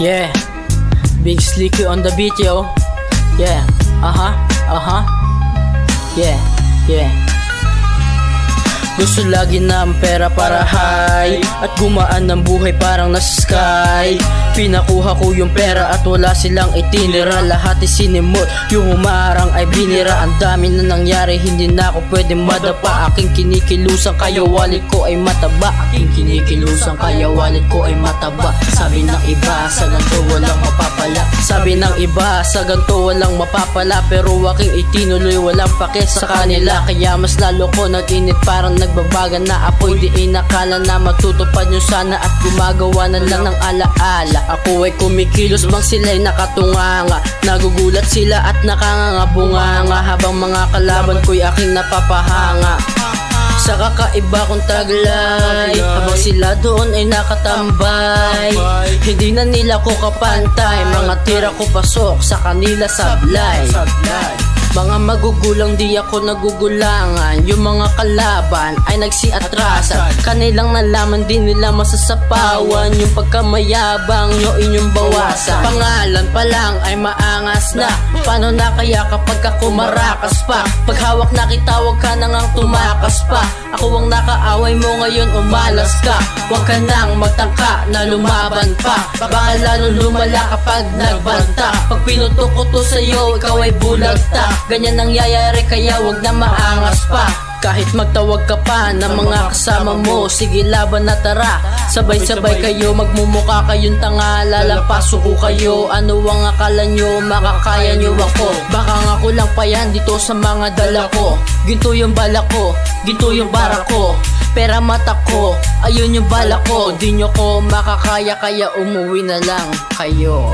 Yeah, Big Slicky on the beat, yo. Yeah, yeah. Gusto lagi ng pera para high at gumaan ng buhay parang nasa sky. Pinakuha ko yung pera at wala silang itinira. Lahat isinimot, yung humarang ay binira. Ang dami na nangyari, hindi na ako pwede madapa. Aking kinikilusan kaya wallet ko ay mataba. Aking kinikilusan kaya wallet ko ay mataba. Sabi ng iba, sa ganito walang mapapala. Sabi ng iba, sa ganito walang mapapala. Pero aking itinuloy, walang pake sa kanila. Kaya mas lalo ko nag-init, parang nagbabaga na apoy. Di inakala na matutupad nyo sana at gumagawa na lang ng alaala. Ako ay kumikilos bang sila'y nakatunganga. Nagugulat sila at nakangangabunganga. Habang mga kalaban ko'y aking napapahanga sa kakaiba kong taglay. Habang sila doon ay nakatambay, hindi na nila ko kapantay. Mga tira ko pasok sa kanila sablay. Mga magugulang di ako nagugulangan. Yung mga kalaban ay nagsiatrasan. Kanilang nalaman din nila masasapawan. Yung pagkamayabang nyo inyong bawasan. Pangalan pa lang ay maangas na. Paano na kaya kapag ako marakas pa? Paghawak na kita wag ka nang tumakas pa. Ako ang nakaaway mo ngayon umalas ka. Wag ka nang magtangka na lumaban pa. Baka lalong lumala kapag nagbanta. Pag pinutok ko to sa'yo ikaw ay bulagta. Ganyan nangyayari kaya wag na maangas pa. Kahit magtawag ka pa ng mga kasama mo, sige laban na tara. Sabay-sabay kayo, magmumuka kayong tanga. Lalampaso ko kayo, ano ang akala nyo? Makakaya nyo ako? Baka nga ko lang pa yan dito sa mga dala ko. Ginto yung bala ko, ginto yung bara ko. Pera mata ko, ayun yung bala ko. Di nyo ko makakaya kaya umuwi na lang kayo.